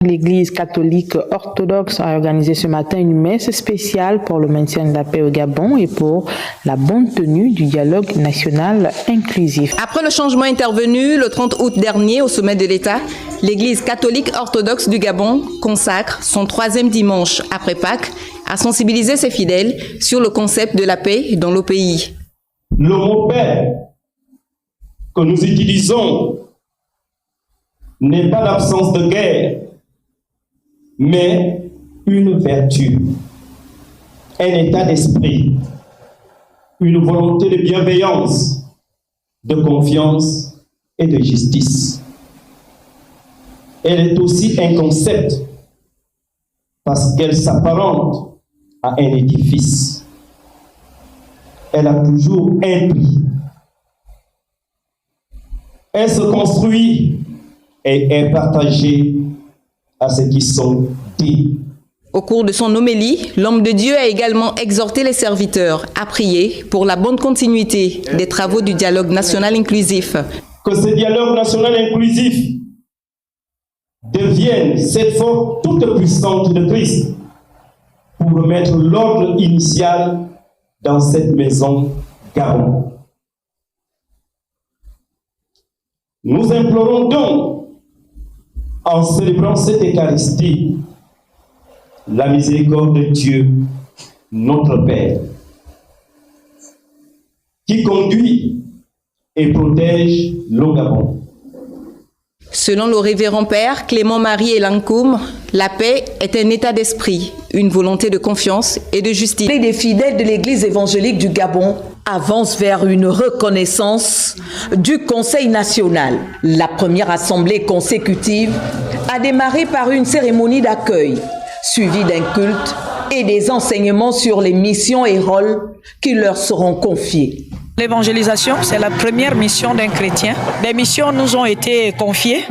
L'Église catholique orthodoxe a organisé ce matin une messe spéciale pour le maintien de la paix au Gabon et pour la bonne tenue du dialogue national inclusif. Après le changement intervenu le 30 août dernier au sommet de l'État, l'Église catholique orthodoxe du Gabon consacre son 3e dimanche après Pâques à sensibiliser ses fidèles sur le concept de la paix dans le pays. Le mot paix que nous utilisons n'est pas l'absence de guerre, mais une vertu, un état d'esprit, une volonté de bienveillance, de confiance et de justice. Elle est aussi un concept parce qu'elle s'apparente à un édifice. Elle a toujours un prix. Elle se construit et est partagée à ceux qui sont dits. Au cours de son homélie, l'homme de Dieu a également exhorté les serviteurs à prier pour la bonne continuité des travaux du dialogue national inclusif. Que ce dialogue national inclusif devienne cette force toute puissante de Christ pour remettre l'ordre initial dans cette maison Gabon. Nous implorons donc, en célébrant cette Eucharistie, la miséricorde de Dieu, notre Père, qui conduit et protège le Gabon. Selon le révérend père Clément-Marie Elankoum, la paix est un état d'esprit, une volonté de confiance et de justice. Les fidèles de l'Église évangélique du Gabon avancent vers une reconnaissance du Conseil national. La première assemblée consécutive a démarré par une cérémonie d'accueil, suivie d'un culte et des enseignements sur les missions et rôles qui leur seront confiés. L'évangélisation, c'est la première mission d'un chrétien. Des missions nous ont été confiées,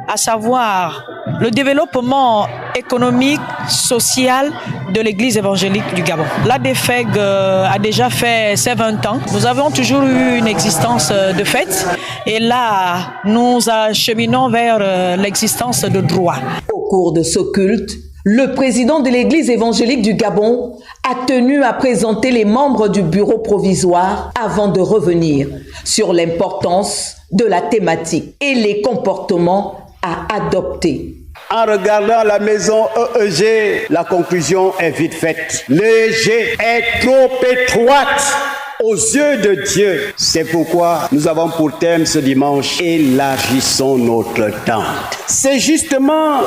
à savoir le développement économique, social de l'Église évangélique du Gabon. L'ADFEG a déjà fait ses 20 ans. Nous avons toujours eu une existence de fait et là, nous acheminons vers l'existence de droit. Au cours de ce culte, le président de l'Église évangélique du Gabon a tenu à présenter les membres du bureau provisoire avant de revenir sur l'importance de la thématique et les comportements à adopter. En regardant la maison EEG, la conclusion est vite faite. L'EEG est trop étroite aux yeux de Dieu. C'est pourquoi nous avons pour thème ce dimanche, élargissons notre tente. C'est justement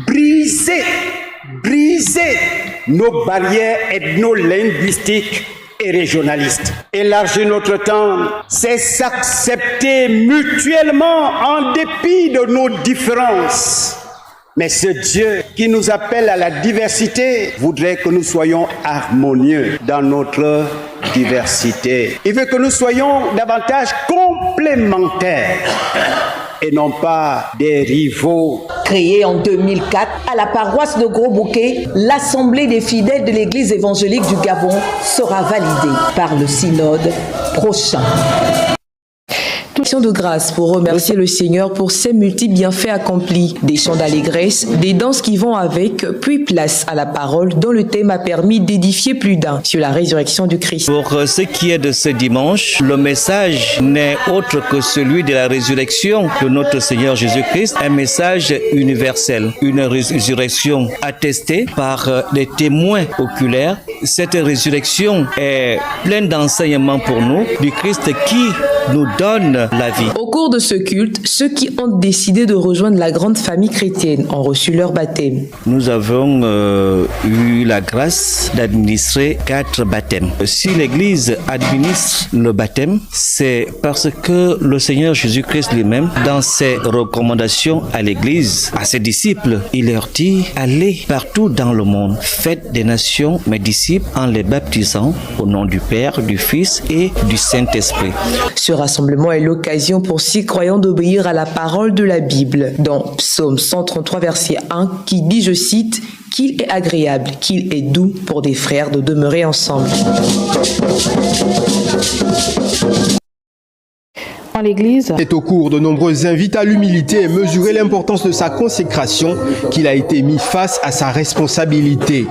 briser nos barrières ethno-linguistiques et régionalistes. Élargir notre temps, c'est s'accepter mutuellement en dépit de nos différences. Mais ce Dieu qui nous appelle à la diversité voudrait que nous soyons harmonieux dans notre diversité. Il veut que nous soyons davantage complémentaires et non pas des rivaux. Créée en 2004 à la paroisse de Gros-Bouquet, l'Assemblée des fidèles de l'Église évangélique du Gabon sera validée par le synode prochain. De grâce pour remercier le Seigneur pour ses multiples bienfaits accomplis, des chants d'allégresse, des danses qui vont avec, puis place à la parole dont le thème a permis d'édifier plus d'un sur la résurrection du Christ. Pour ce qui est de ce dimanche, le message n'est autre que celui de la résurrection de notre Seigneur Jésus-Christ, un message universel, une résurrection attestée par des témoins oculaires. Cette résurrection est pleine d'enseignements pour nous du Christ qui nous donne la vie. Au cours de ce culte, ceux qui ont décidé de rejoindre la grande famille chrétienne ont reçu leur baptême. Nous avons eu la grâce d'administrer 4 baptêmes. Si l'Église administre le baptême, c'est parce que le Seigneur Jésus-Christ lui-même, dans ses recommandations à l'Église, à ses disciples, il leur dit « Allez partout dans le monde, faites des nations mes disciples en les baptisant au nom du Père, du Fils et du Saint-Esprit. » Ce rassemblement est l'occasion pour 6 croyants d'obéir à la parole de la Bible, dans Psaume 133, verset 1, qui dit, je cite, « Qu'il est agréable, qu'il est doux pour des frères de demeurer ensemble. » enfant à l'église. C'est au cours de nombreuses invites à l'humilité et mesurer l'importance de sa consécration qu'il a été mis face à sa responsabilité.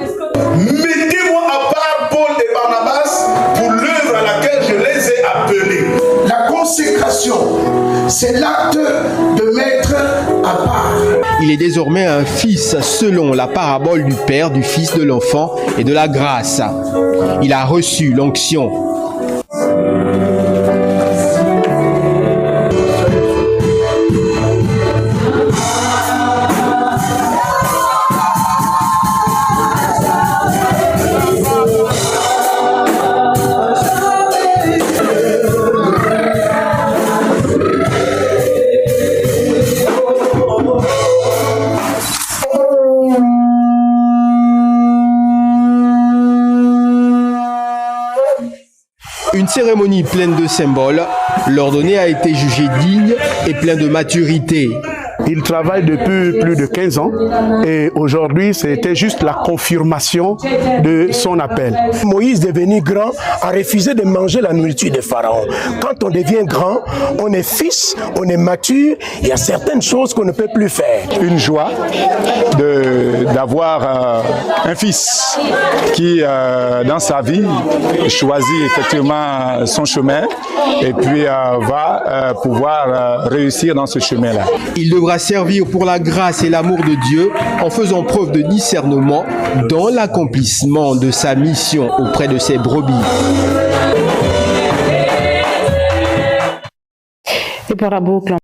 Mettez-moi à part Paul et Barnabas pour l'œuvre à laquelle je les ai appelés. La consécration, c'est l'acte de mettre à part. Il est désormais un fils selon la parabole du Père, du Fils, de l'enfant et de la grâce. Il a reçu l'onction. Une cérémonie pleine de symboles, l'ordonné a été jugé digne et plein de maturité. Il travaille depuis plus de 15 ans et aujourd'hui c'était juste la confirmation de son appel. Moïse, devenu grand, a refusé de manger la nourriture de Pharaon. Quand on devient grand, on est fils, on est mature, il y a certaines choses qu'on ne peut plus faire. Une joie d'avoir un fils qui, dans sa vie, choisit effectivement son chemin et puis va pouvoir réussir dans ce chemin-là. Il devra servir pour la grâce et l'amour de Dieu en faisant preuve de discernement dans l'accomplissement de sa mission auprès de ses brebis. Et pour la boucle.